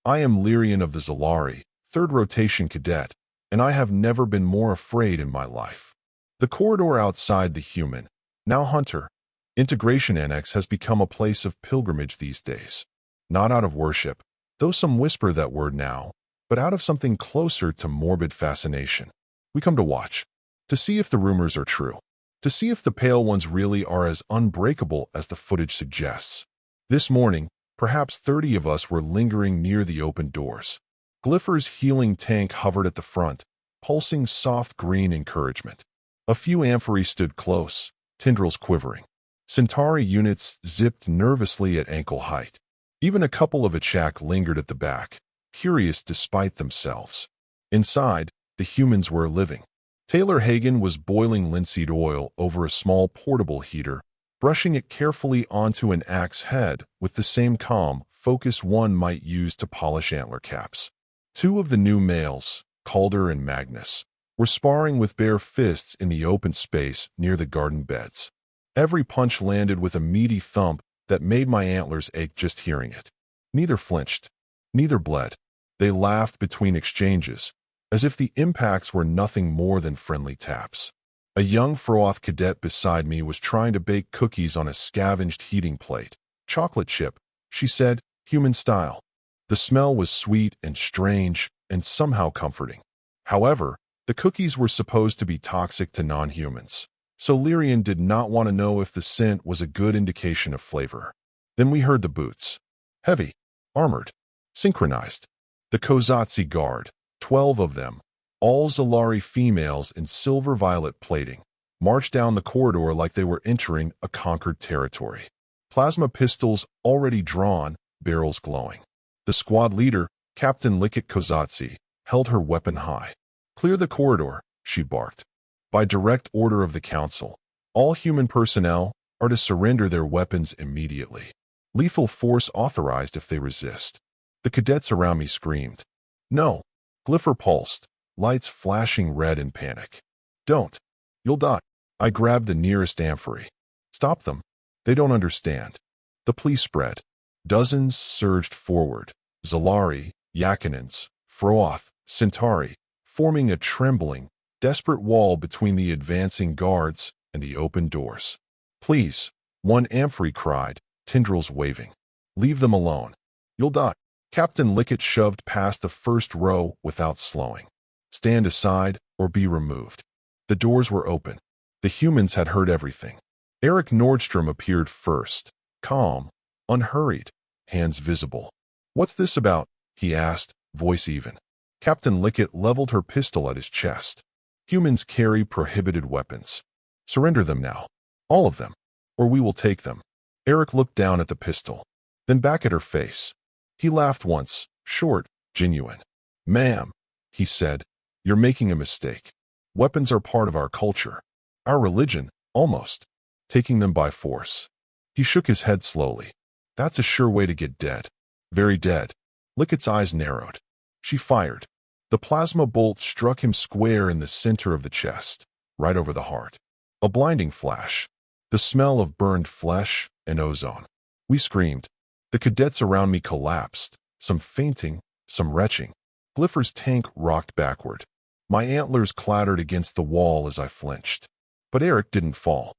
I am Lyrian of the Zalari, 3rd Rotation Cadet, and I have never been more afraid in my life. The corridor outside the human, now Hunter, Integration Annex has become a place of pilgrimage these days. Not out of worship, though some whisper that word now, but out of something closer to morbid fascination. We come to watch, to see if the rumors are true, to see if the Pale Ones really are as unbreakable as the footage suggests. This morning, perhaps 30 of us were lingering near the open doors. Glypher's healing tank hovered at the front, pulsing soft green encouragement. A few amphory stood close, tendrils quivering. Centauri units zipped nervously at ankle height. Even a couple of Achak lingered at the back, curious despite themselves. Inside, the humans were living. Taylor Hagen was boiling linseed oil over a small portable heater, brushing it carefully onto an axe head with the same calm, focus one might use to polish antler caps. 2 of the new males, Calder and Magnus, were sparring with bare fists in the open space near the garden beds. Every punch landed with a meaty thump that made my antlers ache just hearing it. Neither flinched. Neither bled. They laughed between exchanges, as if the impacts were nothing more than friendly taps. A young Froth cadet beside me was trying to bake cookies on a scavenged heating plate. Chocolate chip, she said, human style. The smell was sweet and strange and somehow comforting. However, the cookies were supposed to be toxic to non-humans, so Lyrian did not want to know if the scent was a good indication of flavor. Then we heard the boots. Heavy, armored, synchronized. The Kozatsi Guard, 12 of them, all Zalari females in silver-violet plating, marched down the corridor like they were entering a conquered territory. Plasma pistols already drawn, barrels glowing. The squad leader, Captain Liket Kozatsi, held her weapon high. "Clear the corridor," she barked. "By direct order of the Council, all human personnel are to surrender their weapons immediately. Lethal force authorized if they resist." The cadets around me screamed. "No." Glypher pulsed, lights flashing red in panic. "Don't. You'll die." I grabbed the nearest amphory. "Stop them. They don't understand." The plea spread. Dozens surged forward. Zalari, Yakinans, Froth, Centauri, forming a trembling, desperate wall between the advancing guards and the open doors. "Please," one amphory cried, tendrils waving. "Leave them alone. You'll die." Captain Liket shoved past the first row without slowing. "Stand aside or be removed." The doors were open. The humans had heard everything. Eric Nordstrom appeared first, calm, unhurried, hands visible. "What's this about?" he asked, voice even. Captain Liket leveled her pistol at his chest. "Humans carry prohibited weapons. Surrender them now. All of them. Or we will take them." Eric looked down at the pistol, then back at her face. He laughed once, short, genuine. "Ma'am," he said, "you're making a mistake. Weapons are part of our culture. Our religion, almost. Taking them by force." He shook his head slowly. "That's a sure way to get dead. Very dead." Liket's eyes narrowed. She fired. The plasma bolt struck him square in the center of the chest, right over the heart. A blinding flash. The smell of burned flesh and ozone. We screamed. The cadets around me collapsed, some fainting, some retching. Glypher's tank rocked backward. My antlers clattered against the wall as I flinched. But Eric didn't fall.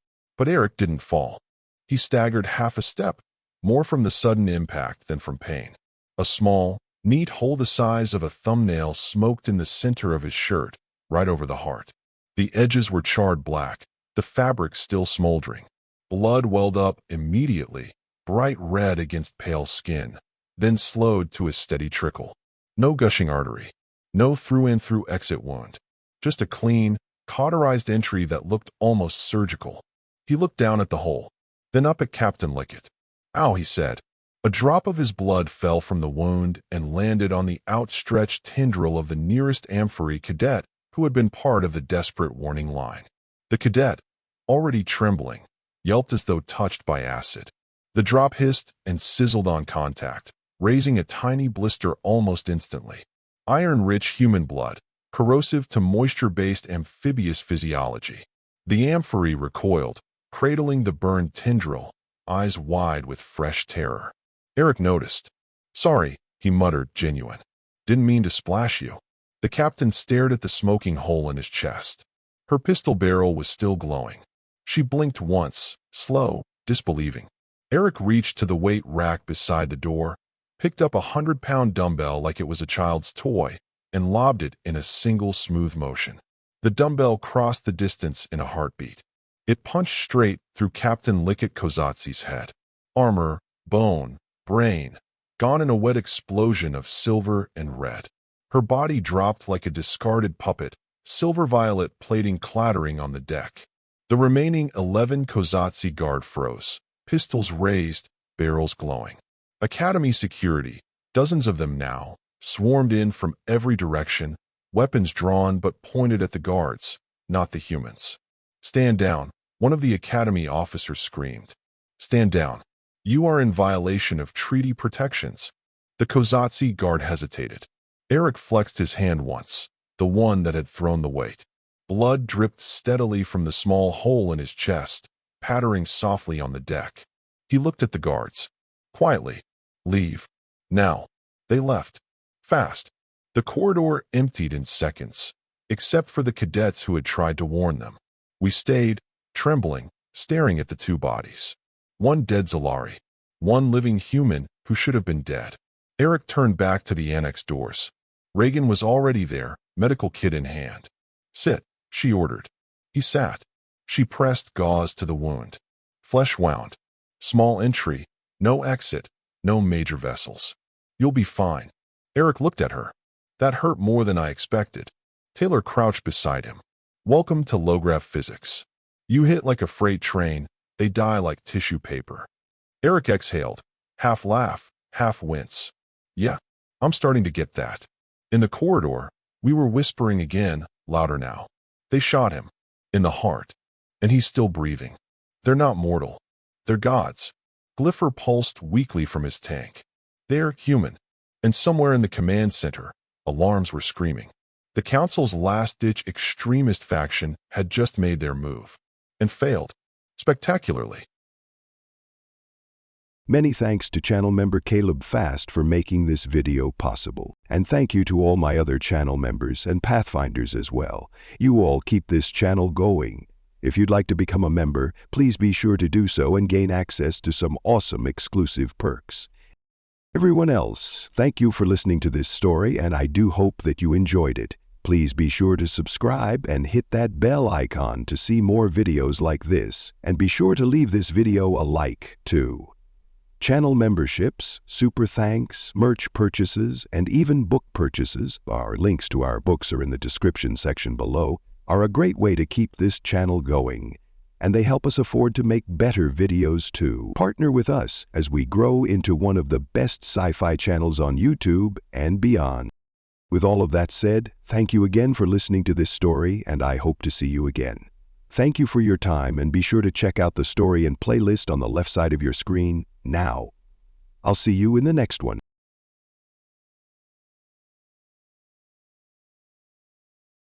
He staggered half a step, more from the sudden impact than from pain. A small, neat hole the size of a thumbnail smoked in the center of his shirt, right over the heart. The edges were charred black, the fabric still smoldering. Blood welled up immediately, bright red against pale skin, then slowed to a steady trickle. No gushing artery. No through-in through-exit wound. Just a clean, cauterized entry that looked almost surgical. He looked down at the hole, then up at Captain Liket. "Ow," he said. A drop of his blood fell from the wound and landed on the outstretched tendril of the nearest amphory cadet who had been part of the desperate warning line. The cadet, already trembling, yelped as though touched by acid. The drop hissed and sizzled on contact, raising a tiny blister almost instantly. Iron-rich human blood, corrosive to moisture-based amphibious physiology. The amphory recoiled, cradling the burned tendril, eyes wide with fresh terror. Eric noticed. "Sorry," he muttered, genuine. Didn't mean to splash you. The captain stared at the smoking hole in his chest. Her pistol barrel was still glowing. She blinked once, slow, disbelieving. Eric reached to the weight rack beside the door, picked up a 100-pound dumbbell like it was a child's toy, and lobbed it in a single smooth motion. The dumbbell crossed the distance in a heartbeat. It punched straight through Captain Lickett Kozatsy's head. Armor, bone, brain, gone in a wet explosion of silver and red. Her body dropped like a discarded puppet, silver-violet plating clattering on the deck. The remaining 11 Kozatsy guard froze, pistols raised, barrels glowing. Academy security, dozens of them now, swarmed in from every direction, weapons drawn but pointed at the guards, not the humans. Stand down, one of the Academy officers screamed. Stand down. You are in violation of treaty protections. The Kozatsy guard hesitated. Eric flexed his hand once, the one that had thrown the weight. Blood dripped steadily from the small hole in his chest, pattering softly on the deck. He looked at the guards. Quietly. Leave. Now. They left. Fast. The corridor emptied in seconds, except for the cadets who had tried to warn them. We stayed, trembling, staring at the two bodies. One dead Zalari. One living human who should have been dead. Eric turned back to the annex doors. Reagan was already there, medical kit in hand. Sit, she ordered. He sat. She pressed gauze to the wound. Flesh wound. Small entry, no exit, no major vessels. You'll be fine. Eric looked at her. That hurt more than I expected. Taylor crouched beside him. Welcome to low-graph physics. You hit like a freight train, they die like tissue paper. Eric exhaled, half laugh, half wince. Yeah, I'm starting to get that. In the corridor, we were whispering again, louder now. They shot him. In the heart. And he's still breathing. They're not mortal. They're gods. Glypher pulsed weakly from his tank. They're human. And somewhere in the command center, alarms were screaming. The Council's last-ditch extremist faction had just made their move. And failed. Spectacularly. Many thanks to channel member Caleb Fast for making this video possible. And thank you to all my other channel members and Pathfinders as well. You all keep this channel going. If you'd like to become a member, please be sure to do so and gain access to some awesome exclusive perks. Everyone else, thank you for listening to this story, and I do hope that you enjoyed it. Please be sure to subscribe and hit that bell icon to see more videos like this, and be sure to leave this video a like, too. Channel memberships, super thanks, merch purchases, and even book purchases, our links to our books are in the description section below, are a great way to keep this channel going. And they help us afford to make better videos too. Partner with us as we grow into one of the best sci-fi channels on YouTube and beyond. With all of that said, thank you again for listening to this story, and I hope to see you again. Thank you for your time, and be sure to check out the story and playlist on the left side of your screen now. I'll see you in the next one.